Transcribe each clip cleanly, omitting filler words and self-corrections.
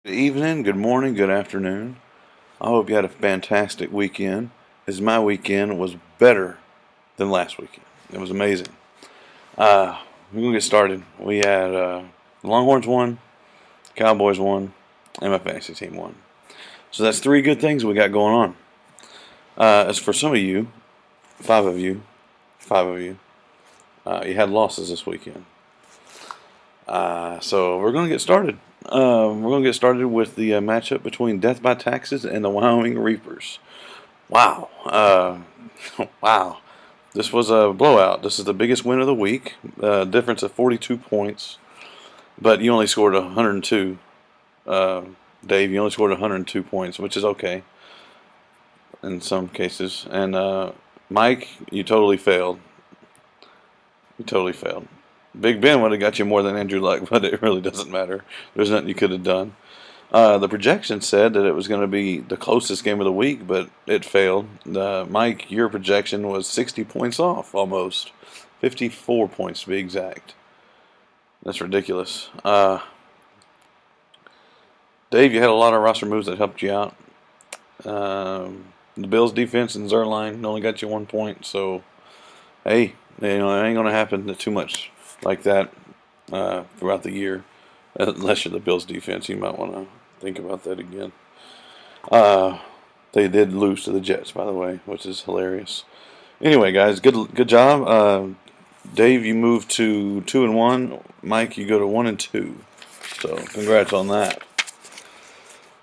Good evening, good morning, good afternoon. I hope you had a fantastic weekend, as my weekend was better than last weekend. It was amazing. We're going to get started. We had Longhorns won, Cowboys won, and my fantasy team won. So that's three good things we got going on. As for some of you, five of you, you had losses this weekend. So we're going to get started. We're going to get started with the matchup between Death by Taxes and the Wyoming Reapers. Wow. Wow. This was a blowout. This is the biggest win of the week. Difference of 42 points. But you only scored 102. Dave, you only scored 102 points, which is okay in some cases. And Mike, you totally failed. You totally failed. Big Ben would have got you more than Andrew Luck, but it really doesn't matter. There's nothing you could have done. The projection said that it was going to be the closest game of the week, but it failed. Mike, your projection was 60 points off, almost. 54 points to be exact. That's ridiculous. Dave, you had a lot of roster moves that helped you out. The Bills' defense and Zerline only got you 1 point, so, hey, it ain't going to happen too much like that throughout the year. Unless you're the Bills defense, you might want to think about that again. They did lose to the Jets, by the way, which is hilarious. Anyway, guys, good job. Dave, you moved to 2-1. Mike, you go to 1-2. So congrats on that.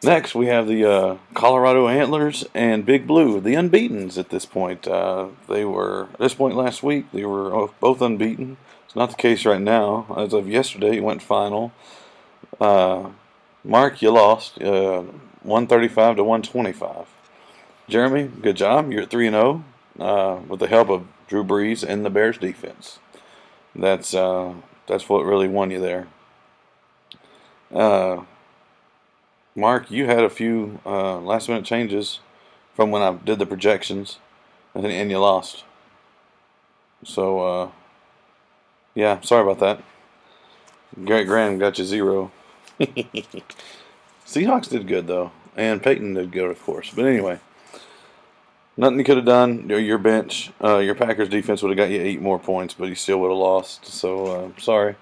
Next, we have the Colorado Antlers and Big Blue, the unbeatens at this point. They were at this point last week. They were both unbeaten. It's not the case right now. As of yesterday, it went final. Mark, you lost 135 to 125. Jeremy, good job. You're at 3-0 with the help of Drew Brees and the Bears defense. That's what really won you there. Mark, you had a few last-minute changes from when I did the projections, and you lost. So, yeah, sorry about that. Garrett Graham got you 0. Seahawks did good, though, and Peyton did good, of course. But anyway, nothing you could have done. Your bench, your Packers defense would have got you 8 more points, but you still would have lost. So, sorry.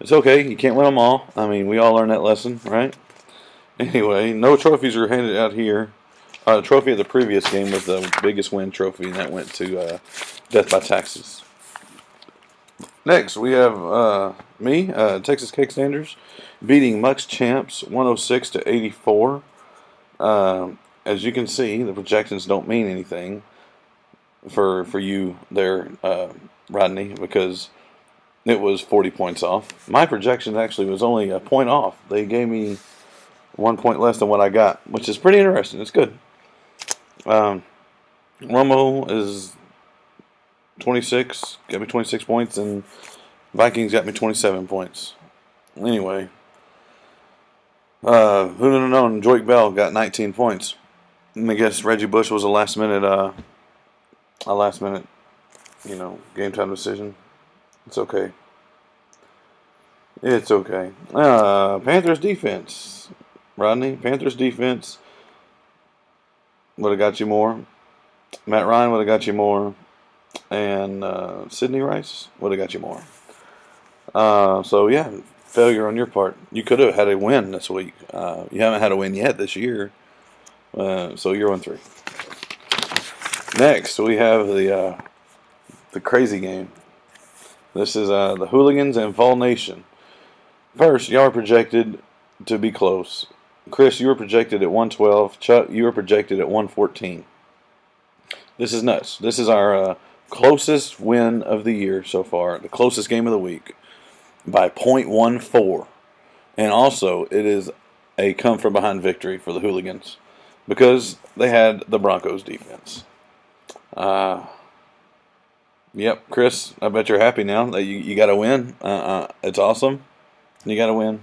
It's okay. You can't win them all. I mean, we all learned that lesson, right? Anyway, no trophies are handed out here. The trophy of the previous game was the biggest win trophy, and that went to Death by Taxes. Next, we have me, Texas Cake Standers, beating Muck's Champs 106 to 84. As you can see, the projections don't mean anything for you there, Rodney, because it was 40 points off. My projection actually was only a point off. They gave me 1 point less than what I got, which is pretty interesting. It's good. Romo is 26, got me 26 points, and Vikings got me 27 points. Anyway, who would have known? Joique Bell got 19 points. And I guess Reggie Bush was a last minute, game time decision. It's okay. It's okay. Panthers defense. Rodney, Panthers defense would have got you more. Matt Ryan would have got you more. And Sidney Rice would have got you more. So, yeah, failure on your part. You could have had a win this week. You haven't had a win yet this year. So you're on 3. Next, we have the crazy game. This is the Hooligans and Fall Nation. First, y'all are projected to be close. Chris, you were projected at 112. Chuck, you were projected at 114. This is nuts. This is our closest win of the year so far. The closest game of the week by .14. And also, it is a come-from-behind victory for the Hooligans because they had the Broncos defense. Yep, Chris, I bet you're happy now that you got to win. It's awesome. You got to win.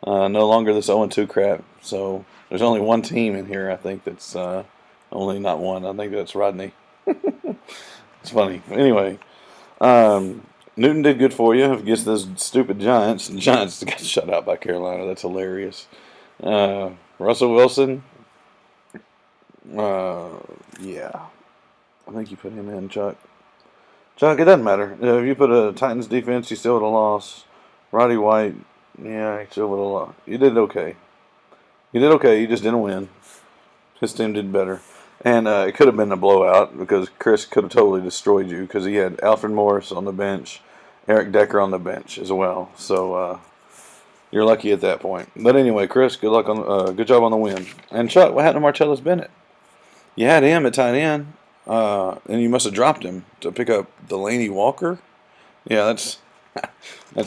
No longer this 0-2 crap. So there's only one team in here, I think, that's only not one. I think that's Rodney. It's funny. Anyway, Newton did good for you against those stupid Giants. The Giants got shut out by Carolina. That's hilarious. Russell Wilson. Uh, yeah, I think you put him in, Chuck. Chuck, it doesn't matter. If you put a Titans defense, you still would have lost. Roddy White, yeah, he still would have lost. You did okay. You did okay. You just didn't win. His team did better. And it could have been a blowout because Chris could have totally destroyed you because he had Alfred Morris on the bench, Eric Decker on the bench as well. So you're lucky at that point. But anyway, Chris, good luck on good job on the win. And Chuck, what happened to Martellus Bennett? You had him at tight end, and you must have dropped him to pick up Delaney Walker. Yeah, that's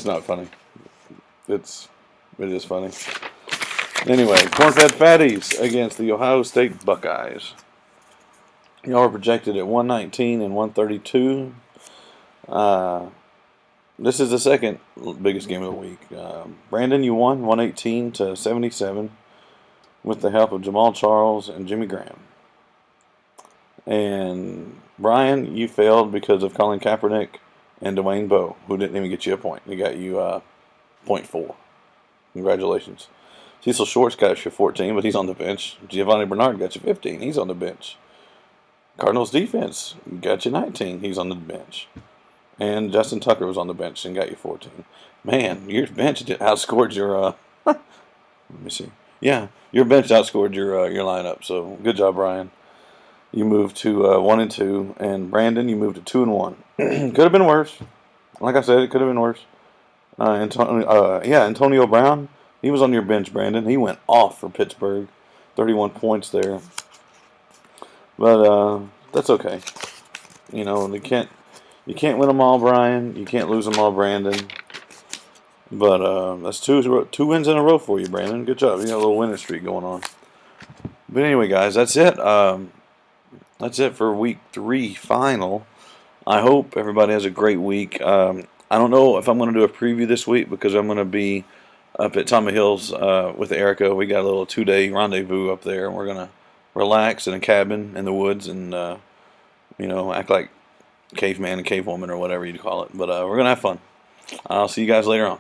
not funny. It is funny. Anyway, corn-fed fatties against the Ohio State Buckeyes. Y'all are projected at 119 and 132. This is the second biggest game of the week. Brandon, you won 118 to 77 with the help of Jamal Charles and Jimmy Graham. And Brian, you failed because of Colin Kaepernick and Dwayne Bowe, who didn't even get you a point. He got you 0.4. Congratulations. Cecil Shorts got you 14, but he's on the bench. Giovanni Bernard got you 15. He's on the bench. Cardinals defense got you 19. He's on the bench. And Justin Tucker was on the bench and got you 14. Man, your bench outscored your. Let me see. Yeah, your bench outscored your lineup. So good job, Brian. You moved to 1 and 2, and Brandon, you moved to 2 and 1. Could have been worse. Like I said, it could have been worse. Antonio Brown, he was on your bench, Brandon. He went off for Pittsburgh, 31 points there. But that's okay. You know, you can't win them all, Brian. You can't lose them all, Brandon. But that's two wins in a row for you, Brandon. Good job. You got a little winning streak going on. But anyway, guys, that's it. That's it for week 3 final. I hope everybody has a great week. I don't know if I'm going to do a preview this week because I'm going to be up at Tommy Hills with Erica. We got a little 2-day rendezvous up there, and we're going to relax in a cabin in the woods and, act like caveman and cavewoman or whatever you call it. But we're going to have fun. I'll see you guys later on.